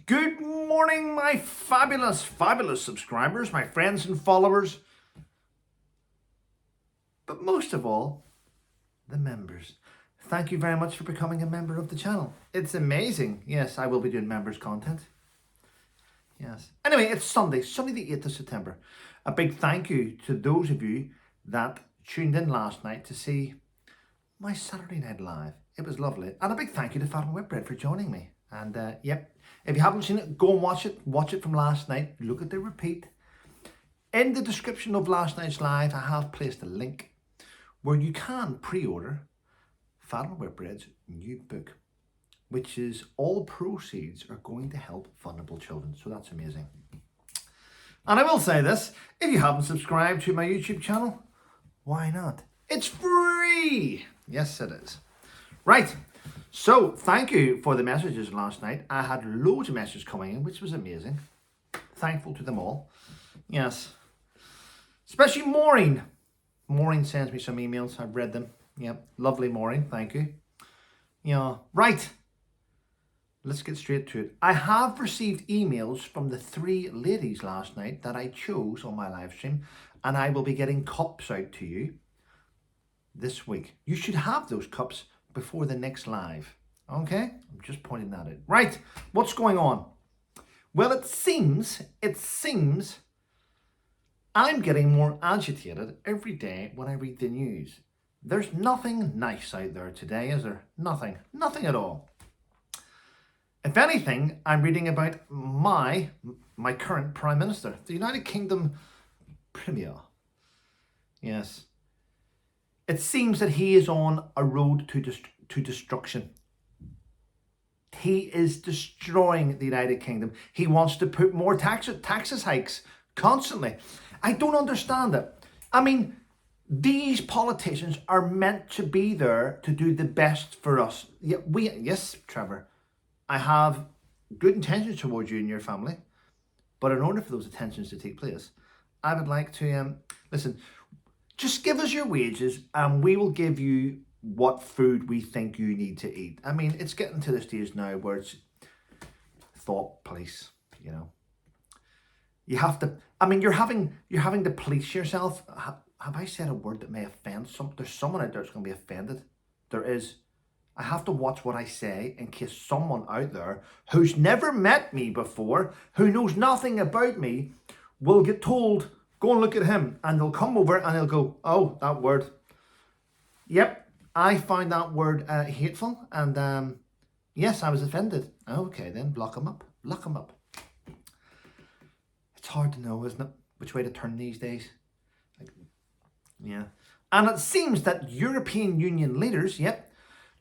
Good morning, my fabulous subscribers, my friends and followers, but most of all, the members. Thank you very much for becoming a member of the channel. It's amazing. Yes, I will be doing members content. Yes. Anyway, it's Sunday the 8th of September. A big thank you to those of you that tuned in last night to see my Saturday Night Live. It was lovely. And a big thank you to Fat and Whitbread for joining me. And yep, if you haven't seen it, go and watch it. Watch it from last night. Look at the repeat. In the description of last night's live, I have placed a link where you can pre-order Fat and Whitbread's new book, which is all proceeds are going to help vulnerable children. So that's amazing. And I will say this, if you haven't subscribed to my YouTube channel, why not? It's free. Yes, it is. Right. So thank you for the messages last night. I had loads of messages coming in, which was amazing. Thankful to them all. Yes. Especially Maureen. Maureen sends me some emails. I've read them. Yep. Lovely Maureen. Thank you. Yeah. Right. Let's get straight to it. I have received emails from the 3 ladies last night that I chose on my live stream, and I will be getting cups out to you this week. You should have those cups before the next live. Okay? I'm just pointing that out. Right. What's going on? Well, it seems I'm getting more agitated every day when I read the news. There's nothing nice out there today, is there? Nothing. Nothing at all. If anything, I'm reading about my current Prime Minister, the United Kingdom Premier. Yes. It seems that he is on a road to destruction. He is destroying the United Kingdom. He wants to put more taxes hikes constantly. I don't understand it. I mean, these politicians are meant to be there to do the best for us. Yes, Trevor, I have good intentions towards you and your family, but in order for those intentions to take place, I would like to, listen, just give us your wages and we will give you what food we think you need to eat. I mean, it's getting to the stage now where it's thought police, you know. You have to, I mean, you're having to police yourself. Have I said a word that may offend there's someone out there that's going to be offended? There is. I have to watch what I say in case someone out there who's never met me before, who knows nothing about me, will get told, go and look at him, and they'll come over and they'll go, oh, that word. Yep, I find that word hateful, and yes, I was offended. Okay, then block him up. Lock him up. It's hard to know, isn't it, which way to turn these days? Yeah. And it seems that European Union leaders,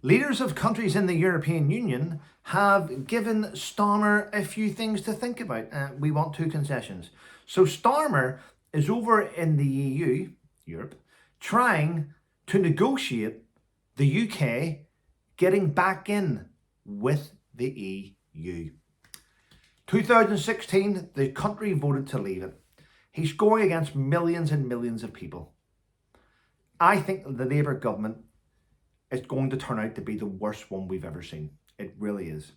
leaders of countries in the European Union have given Starmer a few things to think about. We want 2 concessions. So Starmer is over in the EU, Europe, trying to negotiate the UK getting back in with the EU. 2016, the country voted to leave it. He's going against millions and millions of people. I think the Labour government is going to turn out to be the worst one we've ever seen. It really is.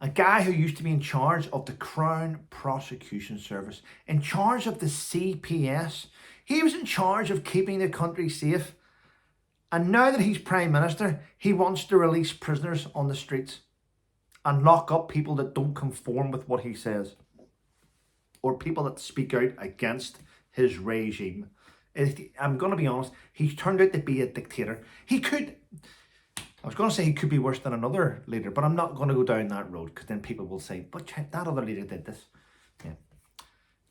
A guy who used to be in charge of the Crown Prosecution Service, in charge of the CPS, he was in charge of keeping the country safe. And now that he's Prime Minister, he wants to release prisoners on the streets and lock up people that don't conform with what he says, or people that speak out against his regime. I'm going to be honest, he's turned out to be a dictator. I was going to say he could be worse than another leader, but I'm not going to go down that road because then people will say, but that other leader did this. Yeah.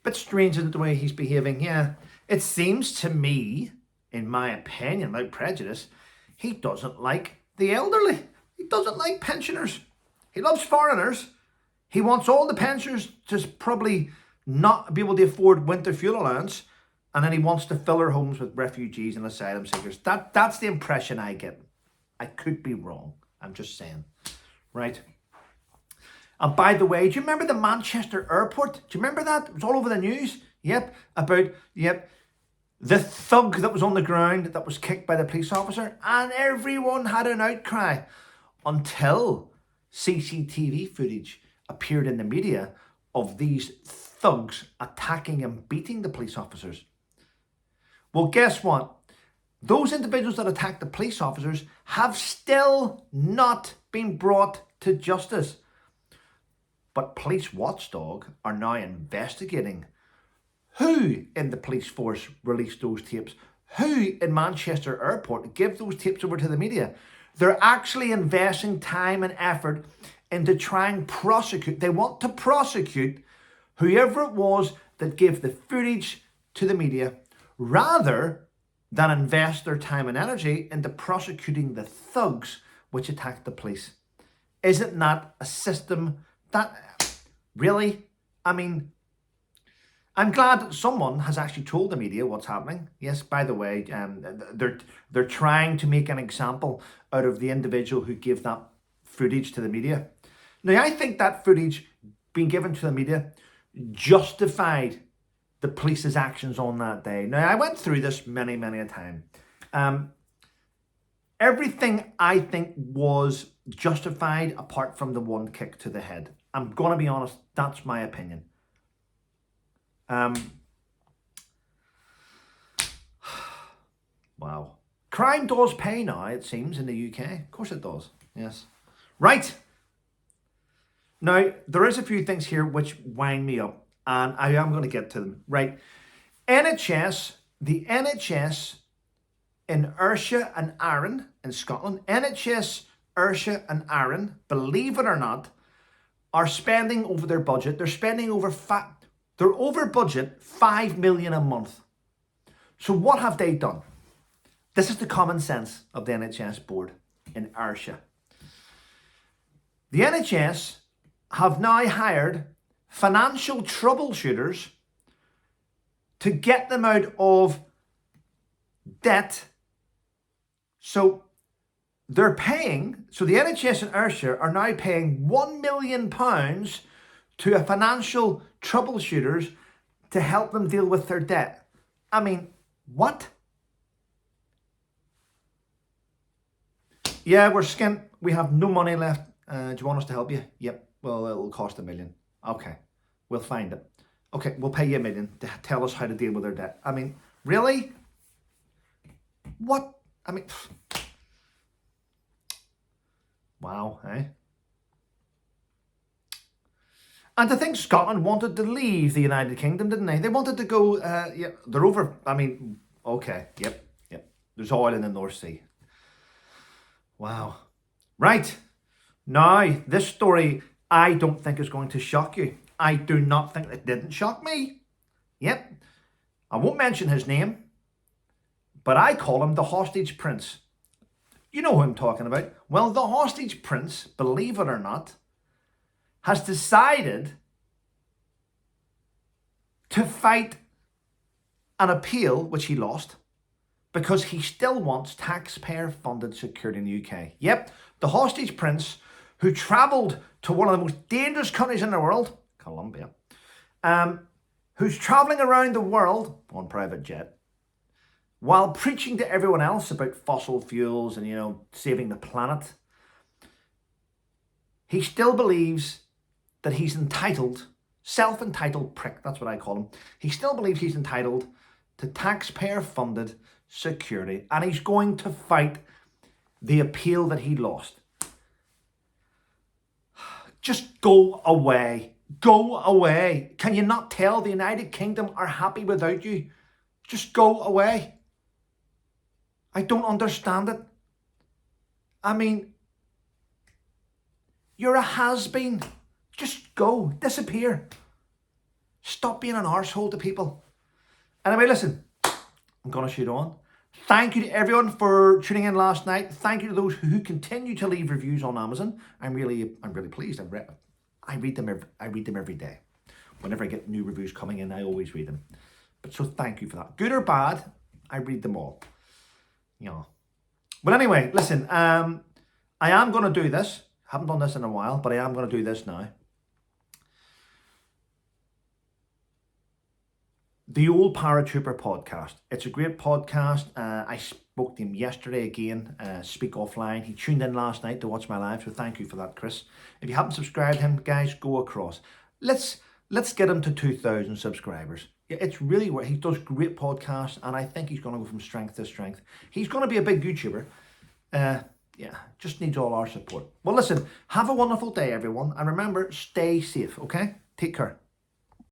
Bit strange, isn't it, the way he's behaving? Yeah. It seems to me, in my opinion, without prejudice, he doesn't like the elderly. He doesn't like pensioners. He loves foreigners. He wants all the pensioners to probably not be able to afford winter fuel allowance. And then he wants to fill our homes with refugees and asylum seekers. That's the impression I get. I could be wrong. I'm just saying. Right. And by the way, do you remember the Manchester airport? Do you remember that? It was all over the news. Yep. The thug that was on the ground that was kicked by the police officer. And everyone had an outcry. Until CCTV footage appeared in the media of these thugs attacking and beating the police officers. Well, guess what? Those individuals that attacked the police officers have still not been brought to justice. But Police Watchdog are now investigating who in the police force released those tapes, who in Manchester Airport gave those tapes over to the media. They're actually investing time and effort into trying to prosecute. They want to prosecute whoever it was that gave the footage to the media, rather than invest their time and energy into prosecuting the thugs which attacked the police. Is it not a system that, really? I mean, I'm glad that someone has actually told the media what's happening. Yes, by the way, they're trying to make an example out of the individual who gave that footage to the media. Now, I think that footage being given to the media justified the police's actions on that day. Now, I went through this many a time. Everything I think was justified apart from the one kick to the head. I'm going to be honest, that's my opinion. Wow. Crime does pay now, it seems, in the UK. Of course it does. Yes. Right. Now, there is a few things here which wind me up, and I am going to get to them. Right. The NHS in Ayrshire and Arran in Scotland, NHS Ayrshire and Arran, believe it or not, are spending over their budget. They're spending they're over budget 5 million a month. So what have they done? This is the common sense of the NHS board in Ayrshire. The NHS have now hired financial troubleshooters to get them out of debt. So the NHS in Ayrshire are now paying £1 million to a financial troubleshooters to help them deal with their debt. I mean, what? Yeah, we're skint. We have no money left. Do you want us to help you? Yep. Well, it'll cost £1 million. Okay. We'll find it. Okay, we'll pay you £1 million to tell us how to deal with their debt. I mean, really? What? I mean, wow, eh? And I think Scotland wanted to leave the United Kingdom, didn't they? They wanted to go, yeah, they're over, I mean, okay, yep. There's oil in the North Sea. Wow. Right. Now, this story, I don't think is going to shock you. I do not think it didn't shock me. Yep. I won't mention his name, but I call him the hostage prince. You know who I'm talking about. Well, the hostage prince, believe it or not, has decided to fight an appeal which he lost because he still wants taxpayer-funded security in the UK. Yep, the hostage prince who travelled to one of the most dangerous countries in the world, Colombia, who's travelling around the world on private jet while preaching to everyone else about fossil fuels and, saving the planet. He still believes that he's entitled, self-entitled prick, that's what I call him. He still believes he's entitled to taxpayer-funded security, and he's going to fight the appeal that he lost. Just go away. Go away. Can you not tell the United Kingdom are happy without you? Just go away. I don't understand it. I mean, you're a has-been. Just go. Disappear. Stop being an arsehole to people. Anyway, listen. I'm going to shoot on. Thank you to everyone for tuning in last night. Thank you to those who continue to leave reviews on Amazon. I'm really pleased. I read them every day. Whenever I get new reviews coming in, I always read them. But so thank you for that. Good or bad, I read them all. But anyway, listen. I am going to do this. Haven't done this in a while, but I am going to do this now. The Old Paratrooper podcast. It's a great podcast. I spoke to him yesterday again, Speak Offline. He tuned in last night to watch my live, so thank you for that, Chris. If you haven't subscribed him, guys, go across. Let's get him to 2,000 subscribers. It's really where he does great podcasts, and I think he's going to go from strength to strength. He's going to be a big YouTuber. Yeah, just needs all our support. Well, listen, have a wonderful day, everyone, and remember, stay safe, okay? Take care.